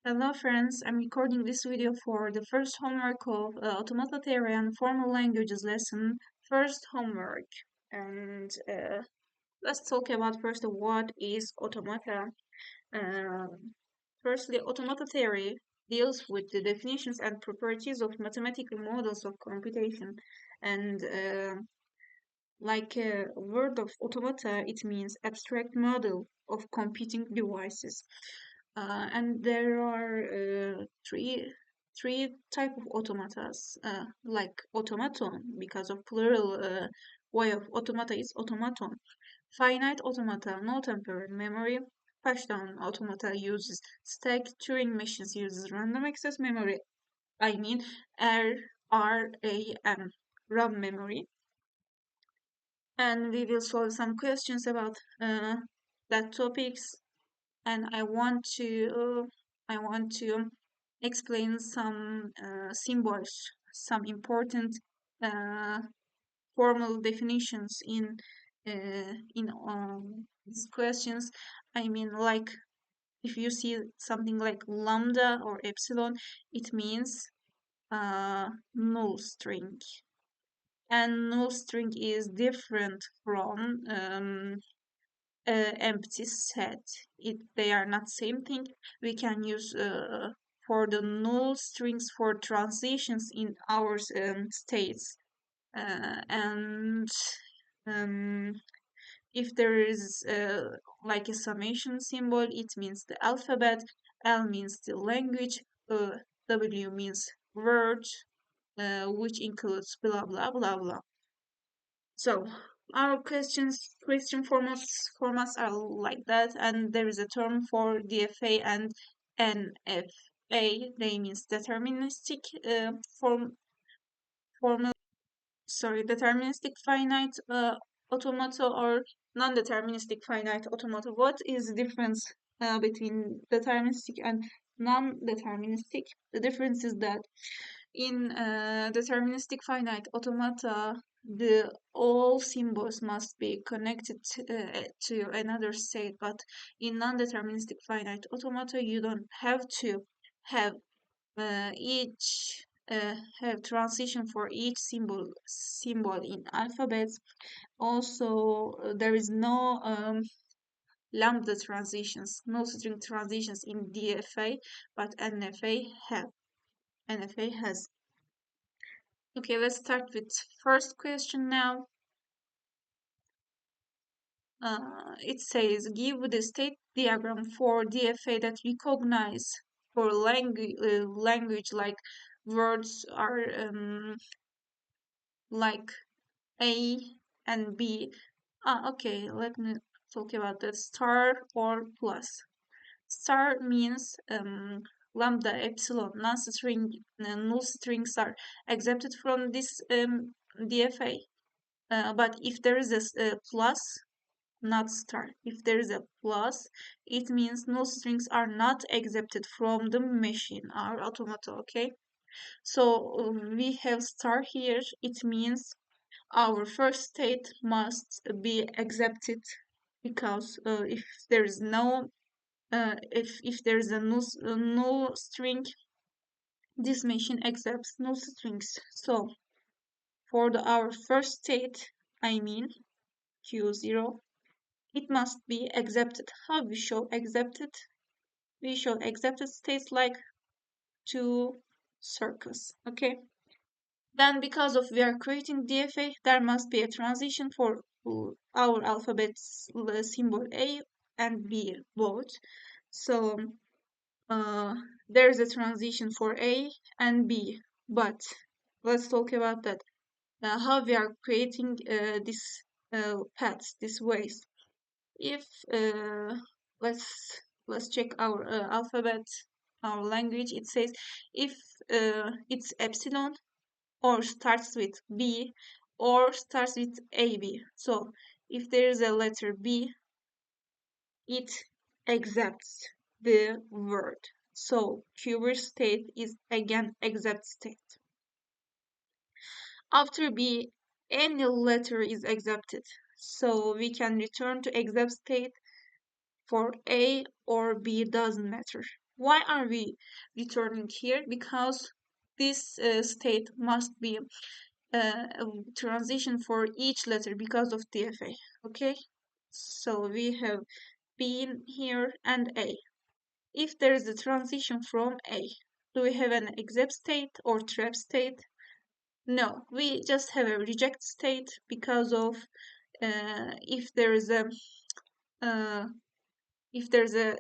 Hello friends, I'm recording this video for the first homework of Automata Theory and Formal Languages lesson, first homework. And let's talk about first what is automata. Firstly, automata theory deals with the definitions and properties of mathematical models of computation. And like a word of automata, it means abstract model of computing devices. And there are three type of automatas, like automaton, because of plural way of automata is automaton. Finite automata, no temporary memory. Touchdown automata uses stack. Turing machines uses random access memory. I mean RAM, RAM memory. And we will solve some questions about that topics. And I want to explain some symbols, some important uh, formal definitions in these questions. I mean, like if you see something like lambda or epsilon, it means null string, and null string is different from empty set. They are not same thing. We can use for the null strings for transitions in our states. And um, if there is like a summation symbol, it means the alphabet. L means the language. W means word, which includes blah blah blah blah. So our question formats are like that, and there is a term for DFA and NFA. They means deterministic formal. Sorry, deterministic finite automata or non-deterministic finite automata. What is the difference between deterministic and non-deterministic? The difference is that in deterministic finite automata, the all symbols must be connected to another state, but in non-deterministic finite automata, you don't have to have each have transition for each symbol in alphabets. Also, there is no lambda transitions, no string transitions in DFA, but NFA has. Okay, let's start with first question now. It says, give the state diagram for DFA that recognize for language like words are like A and B. Okay, let me talk about that. Star or plus. Star means lambda, epsilon, null strings are exempted from this DFA. But if there is a plus, not star. If there is a plus, it means null strings are not accepted from the machine, our automata, okay? So we have star here. It means our first state must be accepted because if there is no if there is a null string, this machine accepts null strings. So for our first state, I mean Q0, it must be accepted. How we show accepted? We show accepted states like two circles. Okay. Then because of we are creating DFA, there must be a transition for our alphabet symbol A and B both. So there's a transition for A and B, but let's talk about that. How we are creating this paths, these ways. If let's check our alphabet, our language. It says if it's epsilon or starts with B or starts with AB. So if there is a letter B, it accepts the word. So pure state is again exact state. After B, any letter is accepted. So we can return to exact state for A or B, doesn't matter. Why are we returning here? Because this state must be a transition for each letter because of DFA. Okay, so we have been here and A. If there is a transition from A, do we have an except state or trap state? No, we just have a reject state because of if there is a uh, if there's a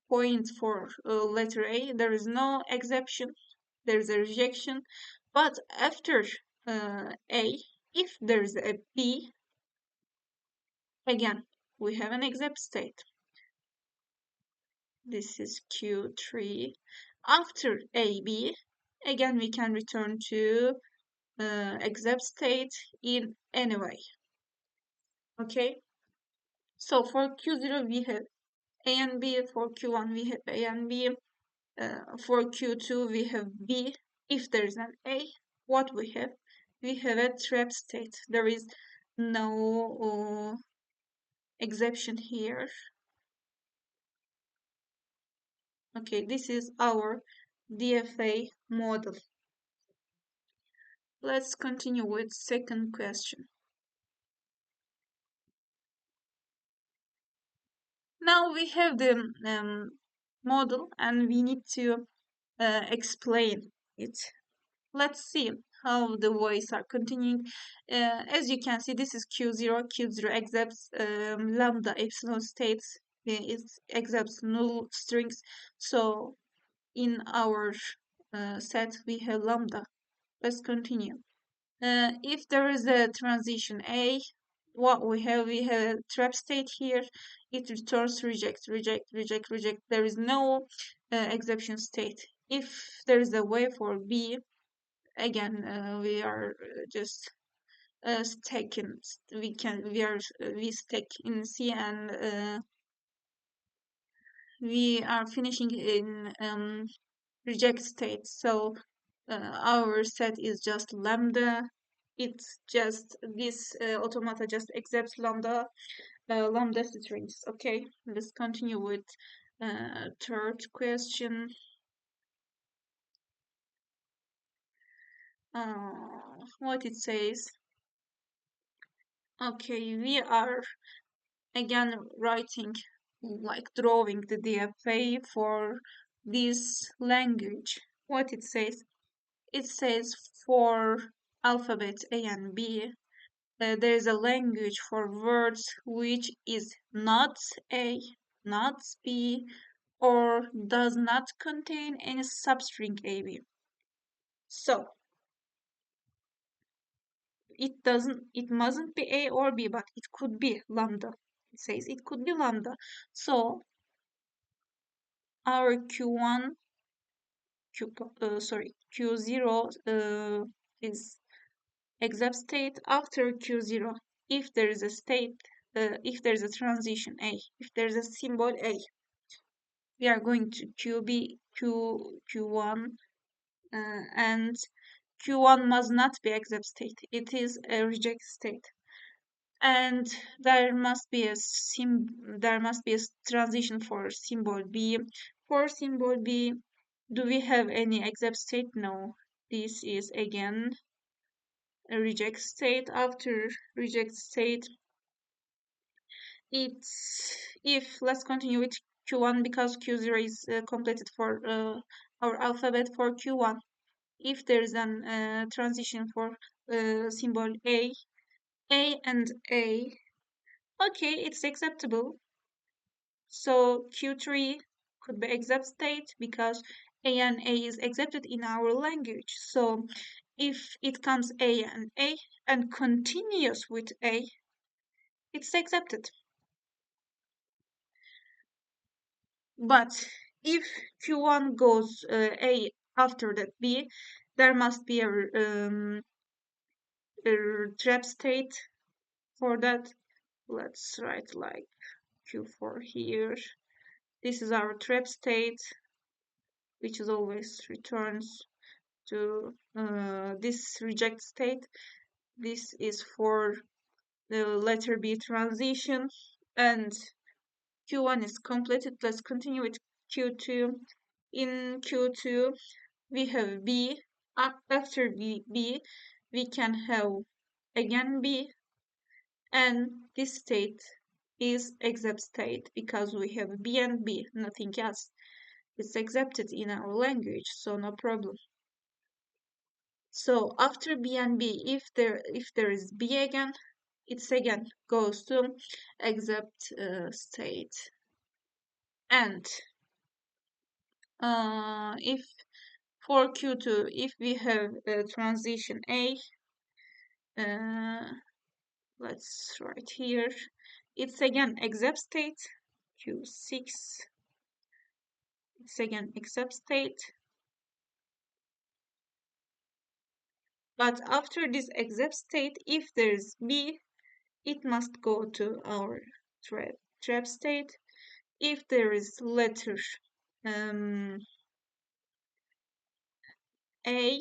point for letter A, there is no exception, there is a rejection. But after A, if there is a B, again we have an except state. This is Q3. After AB, again we can return to except state in any way. Okay, so for Q0 we have A and B, for Q1 we have A and B, for Q2 we have B. If there is an A, what we have? We have a trap state. There is no exception here. Okay, this is our DFA model. Let's continue with second question. Now we have the model and we need to explain it. Let's see how the voice are continuing. As you can see, this is Q0. Q0 accepts lambda epsilon states. It accepts null strings. So in our set, we have lambda. Let's continue. If there is a transition A, what we have a trap state here. It returns reject, reject, reject, reject. There is no exception state. If there is a way for B, again we are just stuck in we stuck in C, and we are finishing in reject state. So our set is just lambda. It's just this automata just accepts lambda strings. Okay, let's continue with third question. What it says. Okay, we are again writing, like drawing the DFA for this language. What it says? It says for alphabet A and B, there is a language for words which is not A, not B, or does not contain any substring AB. So it mustn't be A or B, but it could be lambda. It says it could be lambda. So our Q1 Q0 is exact state after Q0. If there is a state, if there is a transition A, if there is a symbol A, we are going to Q1, and Q1 must not be exact state. It is a reject state, and there must be a transition for symbol B. For symbol B, do we have any exact state? No. This is again a reject state. After reject state, it's if let's continue with Q1 because Q0 is completed for our alphabet for Q1. If there's an transition for symbol A and A, okay, it's acceptable. So Q3 could be exact state because A and A is accepted in our language. So if it comes A and continues with A, it's accepted. But if Q1 goes A after that B, there must be a trap state for that. Let's write like Q4 here. This is our trap state, which is always returns to this reject state. This is for the letter B transition, and Q1 is completed. Let's continue with Q2. In Q2, we have B. After B, we can have again B, and this state is except state because we have B and B, nothing else. It's accepted in our language, so no problem. So after B and B, if there is B again, it's again goes to except state. And if for Q2, if we have transition A, let's write here, it's again except state, Q6, it's again except state. But after this except state, if there's B, it must go to our trap state. If there is letter A,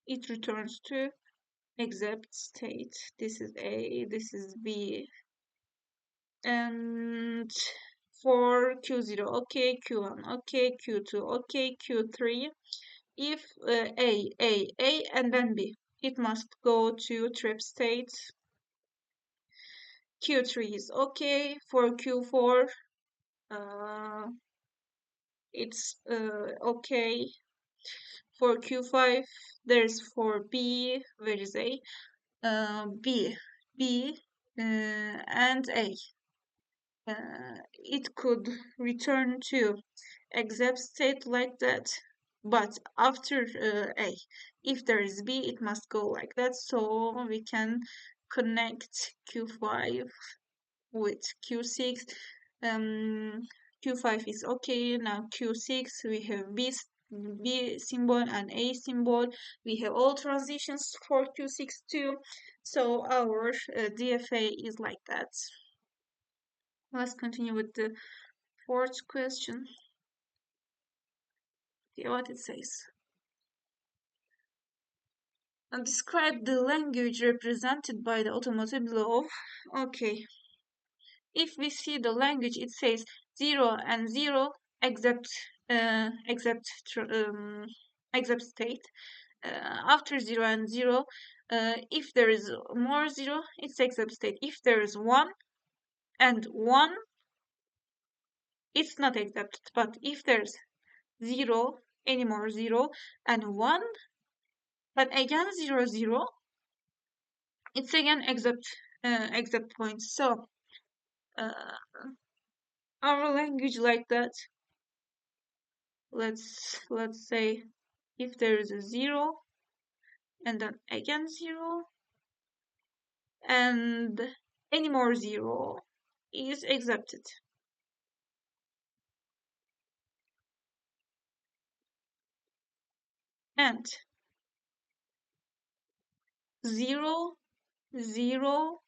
it returns to except state. This is A, this is B. And for Q0, okay, Q1, okay, Q2, okay, Q3. If A, and then B, it must go to trap state. Q3 is okay. For Q4, it's okay. For Q5, there's for B, where is A? B, and A. It could return to except state like that, but after A, if there is B, it must go like that. So we can connect Q5 with Q6. Q5 is okay. Now Q6, we have B symbol and A symbol. We have all transitions for Q6 too. So our DFA is like that. Let's continue with the fourth question. Okay, what it says. And describe the language represented by the automata below. Okay. If we see the language, it says 0 and 0 except except state. After 0 and 0, if there is more 0, it's except state. If there is 1 and 1, it's not accepted. But if there's 0, any more 0 and 1, but again 0, 0, it's again except point. So our language like that. Let's say if there is a 0 and then again 0 and any more 0 is accepted. And 0, 0,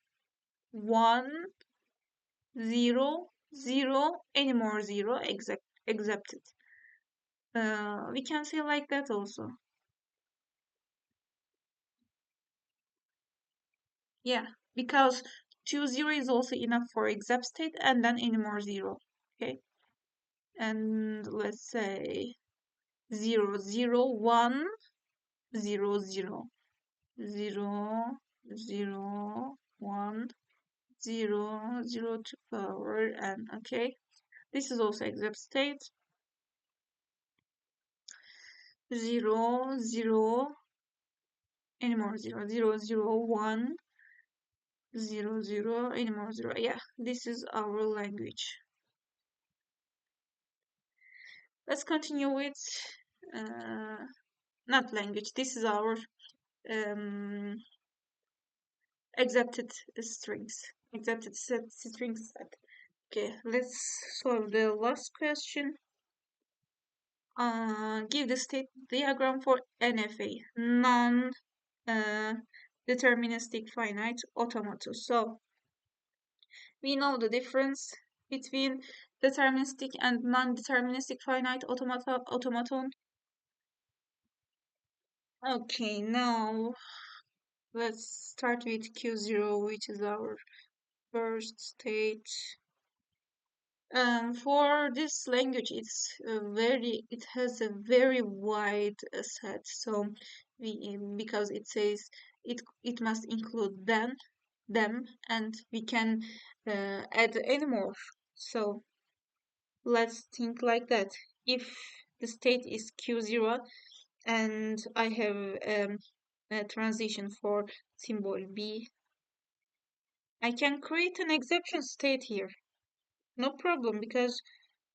1, 0, 0, any more 0 accepted. We can say like that also. Yeah, because 2, 0 is also enough for accept state and then any more 0. Okay. And let's say 0, 0, 1, 0, 0, 0, 0, 1, 0, 0 to power, and okay. This is also except state. 0, 0, any more 0, 0, 0, 1, 0, 0, any more 0. Yeah, this is our language. Let's continue with not language. This is our accepted strings. Accepted strings set. Okay, let's solve the last question. Give the state diagram for NFA, non-deterministic finite automata. So we know the difference between deterministic and non-deterministic finite automaton. Okay, now let's start with Q0, which is our first state. For this language, it has a very wide set. So because it says it must include them, and we can add any more. So let's think like that. If the state is Q0 and I have a transition for symbol B, I can create an exception state here. No problem, because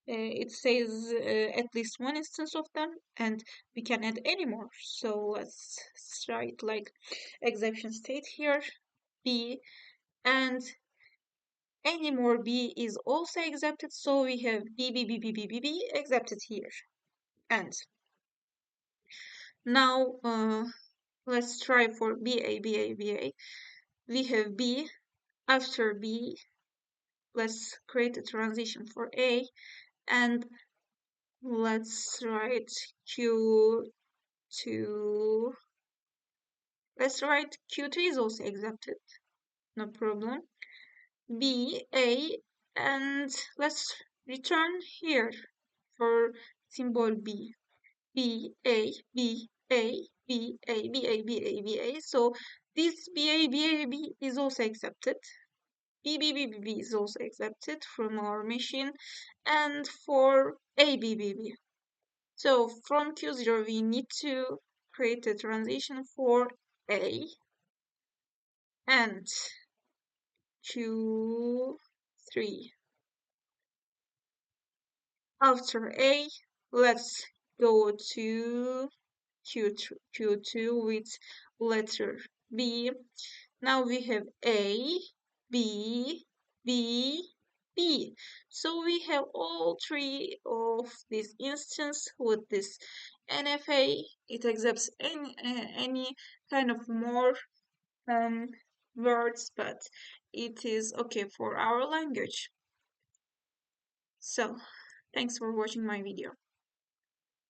it says at least one instance of them, and we can add any more. So let's write like exception state here, B, and any more B is also accepted. So we have B accepted here. And now let's try for BA. We have B. After B, let's create a transition for A, and let's write Q2. Let's write Q3 is also accepted, no problem. B, A, and let's return here for symbol B. B, A, B, A, B, A, B, A, B, A, B, A. So this B is also accepted. B is also accepted from our machine, and for ABBB. So from Q0 we need to create a transition for A and Q3. After A, let's go to Q2 with letter B. Now we have A, B, B, B. So we have all three of this instance with this NFA. It accepts any kind of more um, words, but it is okay for our language. So, thanks for watching my video.